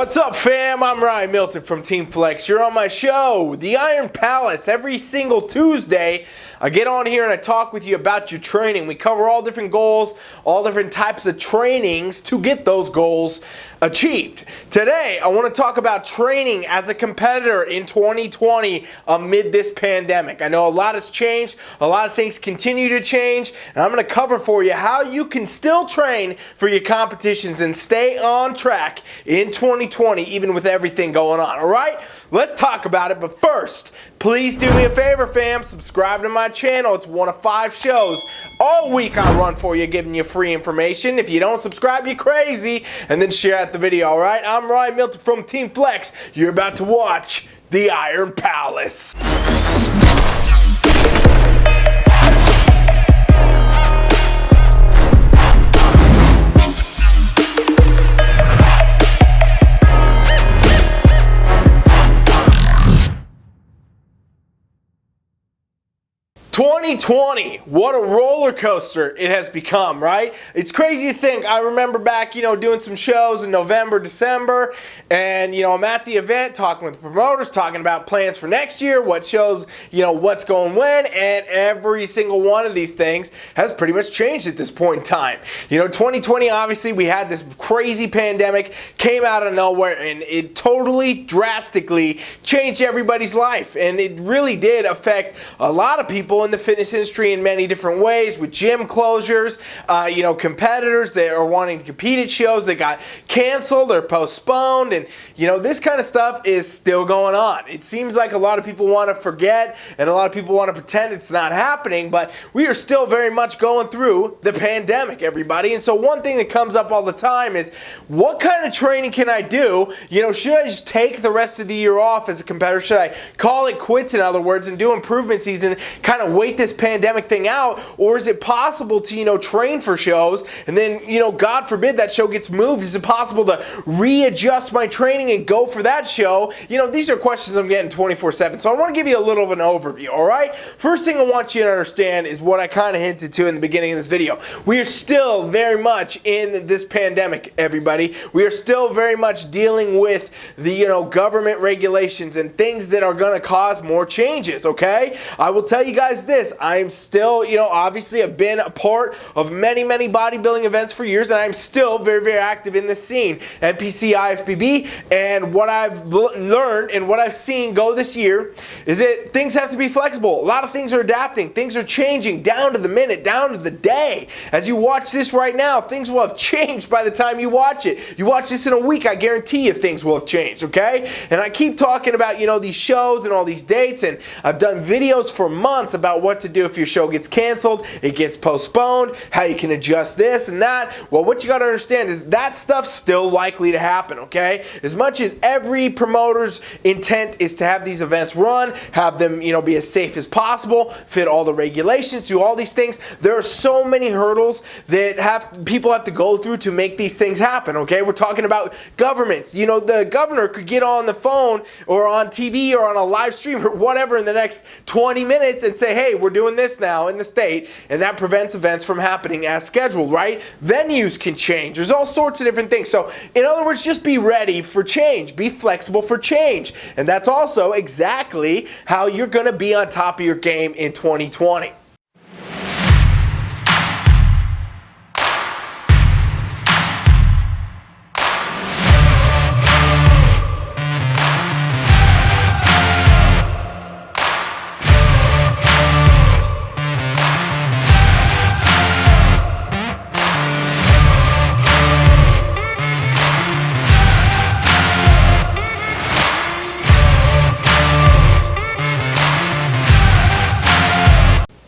What's up, fam? I'm Milton from TeamFFLEX. You're on my show, The Iron Palace. Every single Tuesday, I get on here and I talk with you about your training. We cover all different goals, all different types of trainings to get those goals achieved. Today, I want to talk about training as a competitor in 2020 amid this pandemic. I know a lot has changed, a lot of things continue to change, and I'm going to cover for you how you can still train for your competitions and stay on track in 2020, even with everything going on. All right, let's talk about it. But first, please do me a favor, fam. Subscribe to my channel. It's one of 5 shows all week I run for you, giving you free information. If you don't subscribe, you're crazy. And then share out the video. All right, I'm Milton from TeamFFLEX. You're about to watch The Iron Palace. 2020, what a roller coaster it has become, right? It's crazy to think. I remember back, doing some shows in November, December, and, I'm at the event talking with the promoters, talking about plans for next year, what shows, what's going when, and every single one of these things has pretty much changed at this point in time. 2020, obviously, we had this crazy pandemic, came out of nowhere, and it totally, drastically changed everybody's life, and it really did affect a lot of people in the fitness industry in many different ways, with gym closures, competitors that are wanting to compete at shows that got canceled or postponed, and this kind of stuff is still going on. It seems like a lot of people want to forget and a lot of people want to pretend it's not happening, but we are still very much going through the pandemic, everybody. And so one thing that comes up all the time is, what kind of training can I do? Should I just take the rest of the year off as a competitor? Should I call it quits, in other words, and do improvement season, kind of wait this pandemic thing out? Or is it possible to, train for shows and then, God forbid that show gets moved? Is it possible to readjust my training and go for that show? These are questions I'm getting 24/7. So I want to give you a little of an overview, all right? First thing I want you to understand is what I kind of hinted to in the beginning of this video. We are still very much in this pandemic, everybody. We are still very much dealing with the, government regulations and things that are going to cause more changes, okay? I will tell you guys this, I'm still, obviously I've been a part of many bodybuilding events for years, and I'm still very active in this scene, NPC, IFBB, and what I've learned and what I've seen go this year is that things have to be flexible. A lot of things are adapting, things are changing down to the minute, down to the day. As you watch this right now, things will have changed by the time you watch it. You watch this in a week, I guarantee you things will have changed, okay? And I keep talking about, these shows and all these dates, and I've done videos for months about what to do if your show gets canceled, it gets postponed, how you can adjust this and that. Well, what you got to understand is that stuff's still likely to happen, okay? As much as every promoter's intent is to have these events run, have them, be as safe as possible, fit all the regulations, do all these things, there are so many hurdles that people have to go through to make these things happen, okay? We're talking about governments. The governor could get on the phone or on TV or on a live stream or whatever in the next 20 minutes and say, hey, we're doing this now in the state, and that prevents events from happening as scheduled, right? Venues can change. There's all sorts of different things. So, in other words, just be ready for change. Be flexible for change. And that's also exactly how you're going to be on top of your game in 2020.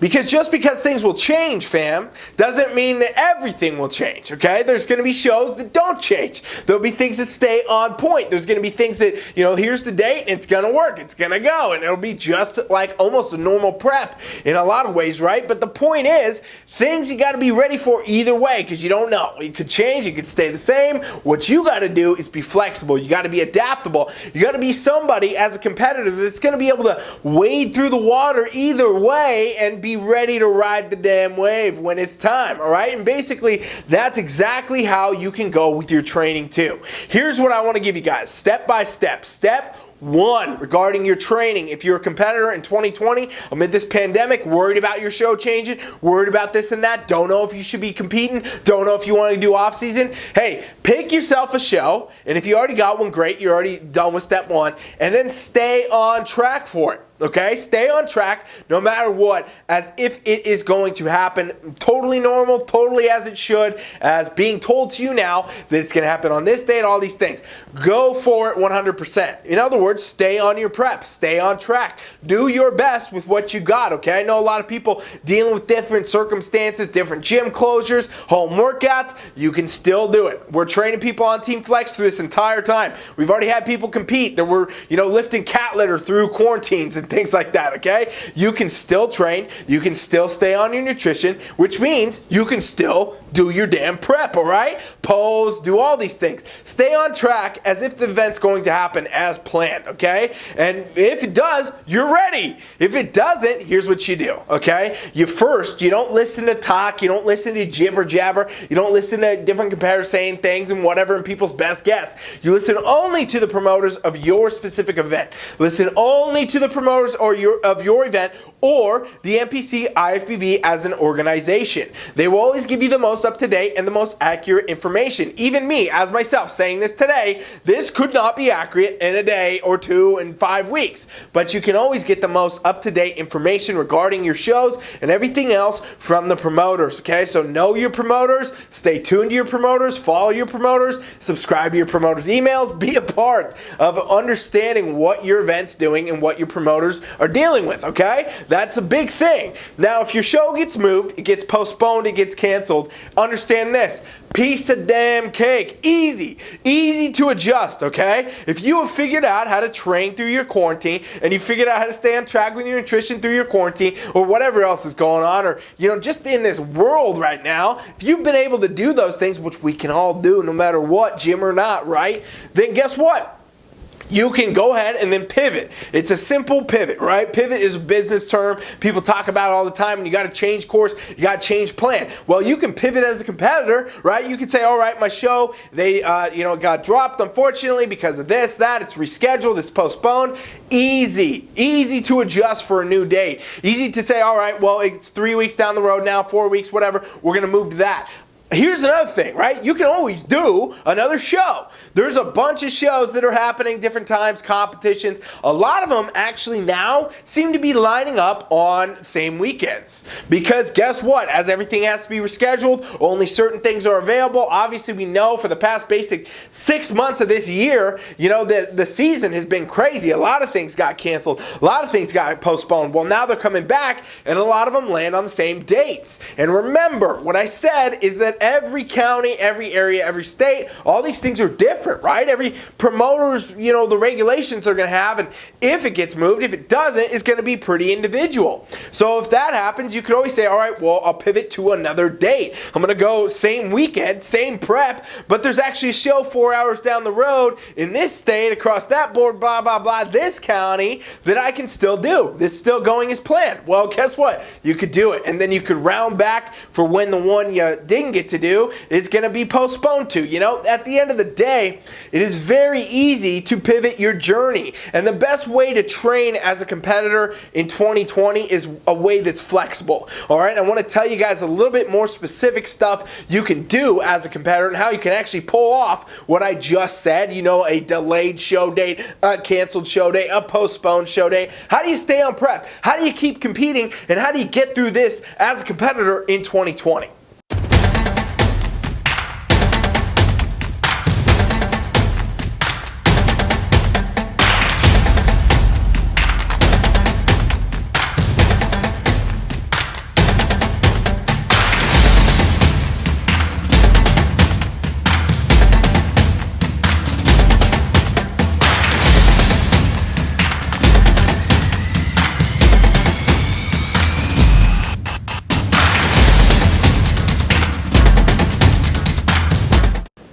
Because just because things will change, fam, doesn't mean that everything will change, okay? There's going to be shows that don't change. There'll be things that stay on point. There's going to be things that, here's the date, and it's going to work, it's going to go, and it'll be just like almost a normal prep in a lot of ways, right? But the point is, things you got to be ready for either way, because you don't know. It could change, it could stay the same. What you got to do is be flexible. You got to be adaptable. You got to be somebody as a competitor that's going to be able to wade through the water either way and be ready to ride the damn wave when it's time, all right? And basically, that's exactly how you can go with your training too. Here's what I want to give you guys, step by step. Step 1, regarding your training. If you're a competitor in 2020, amid this pandemic, worried about your show changing, worried about this and that, don't know if you should be competing, don't know if you want to do off season, hey, pick yourself a show, and if you already got one, great, you're already done with step 1, and then stay on track for it. Okay, stay on track no matter what, as if it is going to happen totally normal, totally as it should, as being told to you now that it's going to happen on this date, all these things. Go for it 100%. In other words, stay on your prep, stay on track. Do your best with what you got, okay? I know a lot of people dealing with different circumstances, different gym closures, home workouts. You can still do it. We're training people on TeamFFLEX through this entire time. We've already had people compete that were, lifting cat litter through quarantines and things like that, okay? You can still train, you can still stay on your nutrition, which means you can still do your damn prep, all right? Pose, do all these things. Stay on track as if the event's going to happen as planned, okay? And if it does, you're ready. If it doesn't, here's what you do, okay? You don't listen to talk, you don't listen to jibber jabber, you don't listen to different competitors saying things and whatever and people's best guess. You listen only to the promoters of your specific event. Listen only to the promoters of your event or the NPC IFBB as an organization. They will always give you the most up-to-date and the most accurate information. Even me, as myself, saying this today, this could not be accurate in a day or 2 and 5 weeks. But you can always get the most up-to-date information regarding your shows and everything else from the promoters, okay? So know your promoters, stay tuned to your promoters, follow your promoters, subscribe to your promoters' emails, be a part of understanding what your event's doing and what your promoters are dealing with, okay? That's a big thing. Now, if your show gets moved, it gets postponed, it gets canceled, understand this. Piece of damn cake. Easy to adjust, okay? If you have figured out how to train through your quarantine and you figured out how to stay on track with your nutrition through your quarantine or whatever else is going on, or, just in this world right now, if you've been able to do those things, which we can all do no matter what, gym or not, right? Then guess what? You can go ahead and then pivot. It's a simple pivot, right? Pivot is a business term people talk about all the time, and you got to change course, you got to change plan. Well, you can pivot as a competitor, right? You can say, all right, my show, they got dropped unfortunately because of this, that, it's rescheduled, it's postponed. Easy to adjust for a new date. Easy to say, all right, well, it's 3 weeks down the road now, 4 weeks, whatever, we're going to move to that. Here's another thing, right? You can always do another show. There's a bunch of shows that are happening different times, competitions. A lot of them actually now seem to be lining up on same weekends. Because guess what? As everything has to be rescheduled, only certain things are available. Obviously, we know for the past basic 6 months of this year, the season has been crazy. A lot of things got canceled. A lot of things got postponed. Well, now they're coming back, and a lot of them land on the same dates. And remember, what I said is that every county, every area, every state, all these things are different, right? Every promoter's, the regulations they're going to have, and if it gets moved, if it doesn't, it's going to be pretty individual. So if that happens, you could always say, all right, well, I'll pivot to another date. I'm going to go same weekend, same prep, but there's actually a show 4 hours down the road in this state, across that board, blah, blah, blah, this county, that I can still do. This is still going as planned. Well, guess what? You could do it, and then you could round back for when the one you didn't get to do is going to be postponed to. At the end of the day, it is very easy to pivot your journey. And the best way to train as a competitor in 2020 is a way that's flexible. All right, I want to tell you guys a little bit more specific stuff you can do as a competitor and how you can actually pull off what I just said, a delayed show date, a canceled show date, a postponed show date. How do you stay on prep? How do you keep competing? And how do you get through this as a competitor in 2020?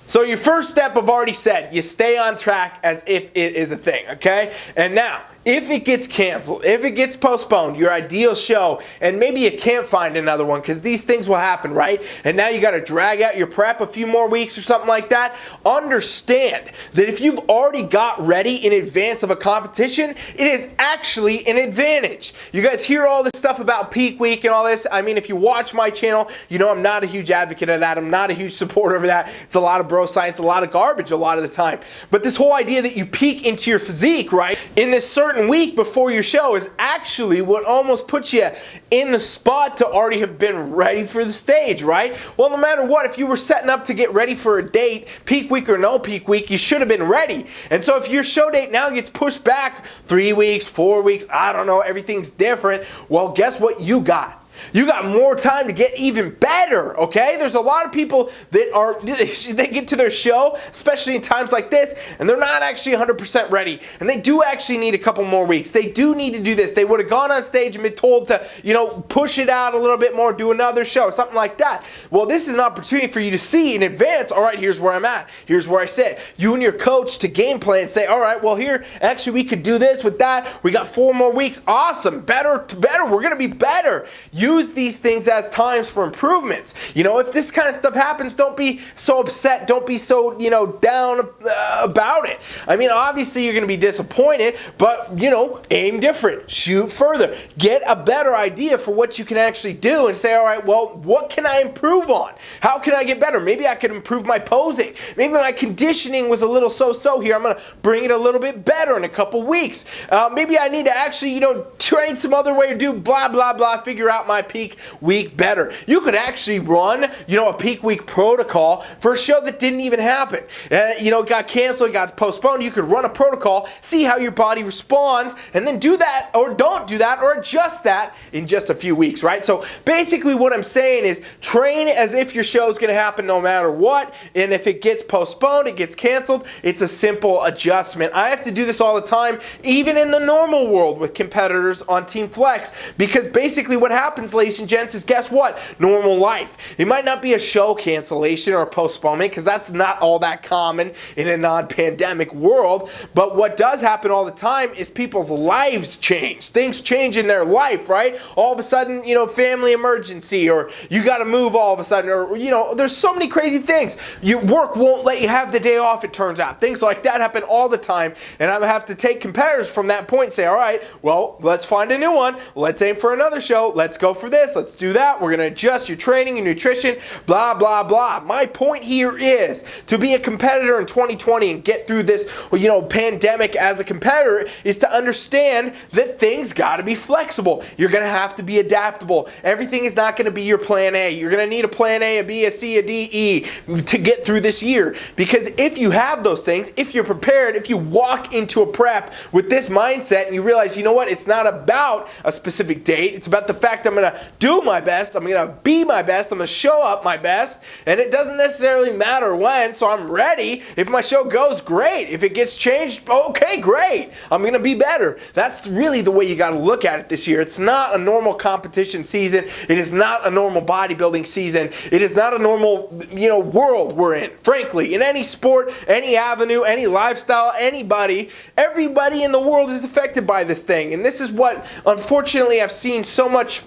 So your first step, I've already said, you stay on track as if it is a thing, okay? And now, if it gets canceled, if it gets postponed, your ideal show, and maybe you can't find another one because these things will happen, right? And now you got to drag out your prep a few more weeks or something like that. Understand that if you've already got ready in advance of a competition, it is actually an advantage. You guys hear all this stuff about peak week and all this. I mean, if you watch my channel, you know I'm not a huge advocate of that. I'm not a huge supporter of that. It's a lot of bro science, a lot of garbage a lot of the time. But this whole idea that you peak into your physique, right, in this certain week before your show is actually what almost puts you in the spot to already have been ready for the stage, right? Well, no matter what, if you were setting up to get ready for a date, peak week or no peak week, you should have been ready. And so if your show date now gets pushed back 3 weeks, 4 weeks, I don't know, everything's different, well, guess what you got? You got more time to get even better, okay? There's a lot of people that they get to their show, especially in times like this, and they're not actually 100% ready. And they do actually need a couple more weeks. They do need to do this. They would have gone on stage and been told to, push it out a little bit more, do another show, something like that. Well, this is an opportunity for you to see in advance, all right, here's where I'm at. Here's where I sit. You and your coach to game plan and say, all right, well, here, actually, we could do this with that. We got 4 more weeks. Awesome. Better to better. We're going to be better. Use these things as times for improvements. If this kind of stuff happens, don't be so upset. Don't be so, down about it. I mean, obviously you're going to be disappointed, but, aim different. Shoot further. Get a better idea for what you can actually do and say, all right, well, what can I improve on? How can I get better? Maybe I can improve my posing. Maybe my conditioning was a little so-so here. I'm going to bring it a little bit better in a couple weeks. Maybe I need to actually, train some other way to do blah, blah, blah, figure out my peak week better. You could actually run, a peak week protocol for a show that didn't even happen. It got canceled, got postponed. You could run a protocol, see how your body responds, and then do that or don't do that or adjust that in just a few weeks, right? So basically what I'm saying is train as if your show is going to happen no matter what, and if it gets postponed, it gets canceled, it's a simple adjustment. I have to do this all the time, even in the normal world with competitors on TeamFFLEX, because basically what happens, ladies and gents, is guess what? Normal life. It might not be a show cancellation or a postponement because that's not all that common in a non-pandemic world, but what does happen all the time is people's lives change. Things change in their life, right? All of a sudden, family emergency, or you got to move all of a sudden, or, there's so many crazy things. Your work won't let you have the day off, it turns out. Things like that happen all the time, and I have to take competitors from that point and say, all right, well, let's find a new one. Let's aim for another show. Let's go for this. Let's do that. We're going to adjust your training, your nutrition, blah, blah, blah. My point here is to be a competitor in 2020 and get through this, pandemic as a competitor is to understand that things got to be flexible. You're going to have to be adaptable. Everything is not going to be your plan A. You're going to need a plan A, a B, a C, a D, E to get through this year. Because if you have those things, if you're prepared, if you walk into a prep with this mindset and you realize, it's not about a specific date. It's about the fact I'm going to do my best. I'm going to be my best. I'm going to show up my best. And it doesn't necessarily matter when, so I'm ready. If my show goes, great. If it gets changed, okay, great. I'm going to be better. That's really the way you got to look at it this year. It's not a normal competition season. It is not a normal bodybuilding season. It is not a normal, world we're in. Frankly, in any sport, any avenue, any lifestyle, everybody in the world is affected by this thing. And this is what, unfortunately, I've seen so much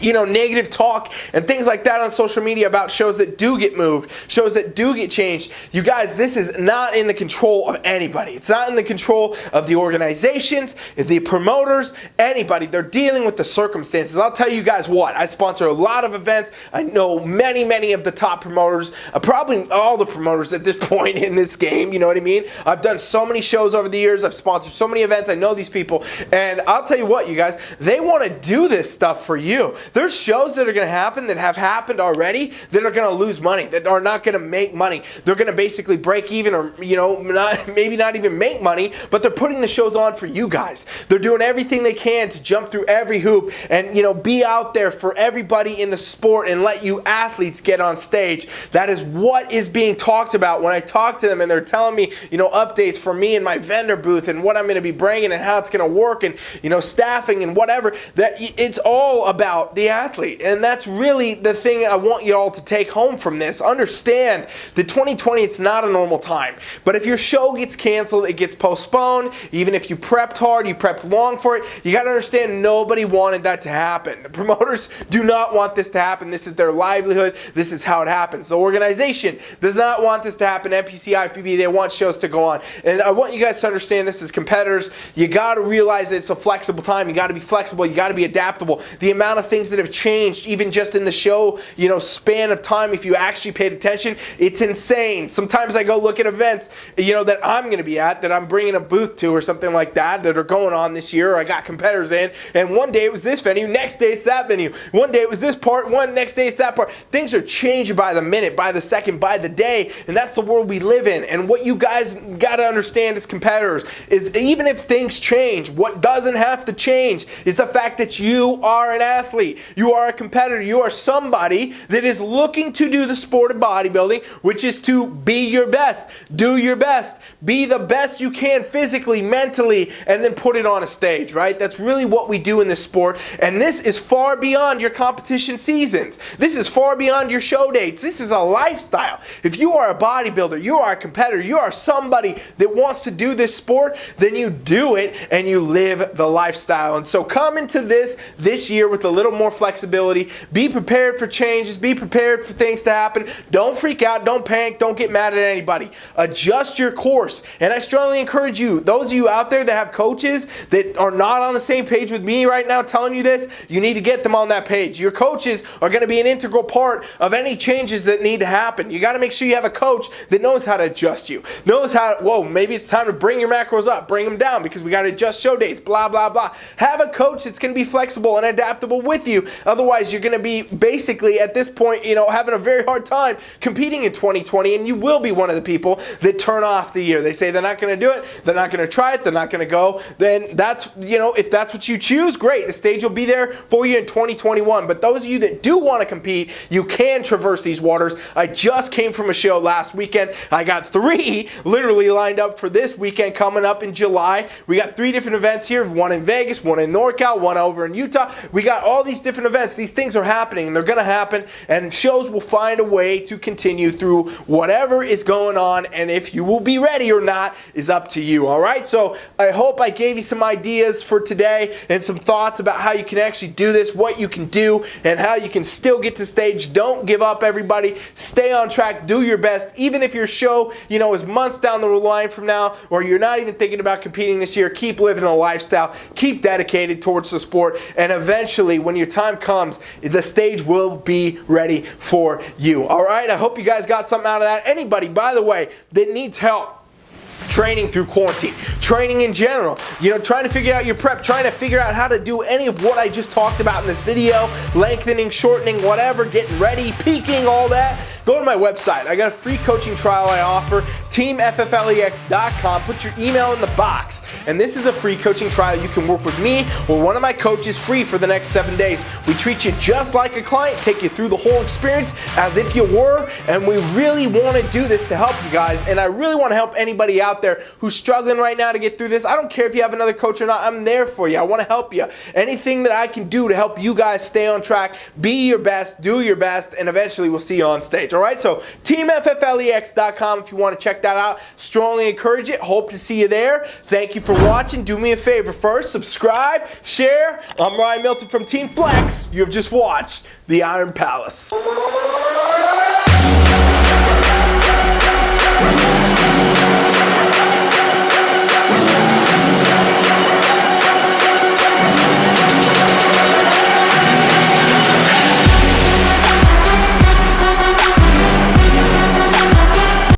negative talk and things like that on social media about shows that do get moved, shows that do get changed. You guys, this is not in the control of anybody. It's not in the control of the organizations, the promoters, anybody. They're dealing with the circumstances. I'll tell you guys what, I sponsor a lot of events. I know many of the top promoters, probably all the promoters at this point in this game, you know what I mean? I've done so many shows over the years. I've sponsored so many events. I know these people. And I'll tell you what, you guys, they want to do this stuff for you. There's shows that are going to happen that have happened already that are going to lose money, that are not going to make money. They're going to basically break even or, maybe not even make money, but they're putting the shows on for you guys. They're doing everything they can to jump through every hoop and, be out there for everybody in the sport and let you athletes get on stage. That is what is being talked about when I talk to them and they're telling me, updates for me and my vendor booth and what I'm going to be bringing and how it's going to work and, staffing and whatever. That it's all about about the athlete. And that's really the thing I want you all to take home from this. Understand that 2020, it's not a normal time. But if your show gets canceled, it gets postponed, even if you prepped hard, you prepped long for it, you got to understand nobody wanted that to happen. The promoters do not want this to happen. This is their livelihood. This is how it happens. The organization does not want this to happen. NPC, IFBB, they want shows to go on. And I want you guys to understand this as competitors. You got to realize that it's a flexible time. You got to be flexible. You got to be adaptable. The amount of things that have changed, even just in the show, span of time, if you actually paid attention, it's insane. Sometimes I go look at events, that I'm going to be at, that I'm bringing a booth to or something like that are going on this year. Or I got competitors in, and one day it was this venue, next day it's that venue. One day it was this part, next day it's that part. Things are changing by the minute, by the second, by the day, and that's the world we live in. And what you guys got to understand as competitors is even if things change, what doesn't have to change is the fact that you are an athlete. You are a competitor. You are somebody that is looking to do the sport of bodybuilding, which is to be your best, do your best, be the best you can physically, mentally, and then put it on a stage, right? That's really what we do in this sport, and this is far beyond your competition seasons. This is far beyond your show dates. This is a lifestyle. If you are a bodybuilder, you are a competitor, you are somebody that wants to do this sport, then you do it and you live the lifestyle. And so come into this year with a little more flexibility. Be prepared for changes. Be prepared for things to happen. Don't freak out. Don't panic. Don't get mad at anybody. Adjust your course. And I strongly encourage you, those of you out there that have coaches that are not on the same page with me right now telling you this, you need to get them on that page. Your coaches are going to be an integral part of any changes that need to happen. You got to make sure you have a coach that knows how to adjust you, knows how to, maybe it's time to bring your macros up, bring them down because we got to adjust show dates, blah, blah, blah. Have a coach that's going to be flexible and adaptable with you. Otherwise, you're going to be basically at this point, having a very hard time competing in 2020, and you will be one of the people that turn off the year. They say they're not going to do it, they're not going to try it, they're not going to go. Then that's, if that's what you choose, great. The stage will be there for you in 2021. But those of you that do want to compete, you can traverse these waters. I just came from a show last weekend. I got 3 literally lined up for this weekend coming up in July. We got 3 different events here, one in Vegas, one in NorCal, one over in Utah. We got all these different events. These things are happening, and they're going to happen, and shows will find a way to continue through whatever is going on, and if you will be ready or not is up to you, all right? So I hope I gave you some ideas for today and some thoughts about how you can actually do this, what you can do, and how you can still get to stage. Don't give up, everybody. Stay on track. Do your best. Even if your show, is months down the line from now, or you're not even thinking about competing this year, keep living a lifestyle. Keep dedicated towards the sport, and eventually, when your time comes, the stage will be ready for you. All right? I hope you guys got something out of that. Anybody, by the way, that needs help training through quarantine, training in general, trying to figure out your prep, trying to figure out how to do any of what I just talked about in this video, lengthening, shortening, whatever, getting ready, peaking, all that, go to my website. I got a free coaching trial I offer, TeamFFLEX.com. Put your email in the box, and this is a free coaching trial. You can work with me or one of my coaches free for the next 7 days. We treat you just like a client, take you through the whole experience as if you were, and we really want to do this to help you guys, and I really want to help anybody out there who's struggling right now to get through this. I don't care if you have another coach or not. I'm there for you. I want to help you. Anything that I can do to help you guys stay on track, be your best, do your best, and eventually we'll see you on stage. All right? So TeamFFLEX.com if you want to check that out. Strongly encourage it. Hope to see you there. Thank you for watching. Do me a favor first. Subscribe, share. I'm Milton from TeamFFLEX. You have just watched The Iron Palace.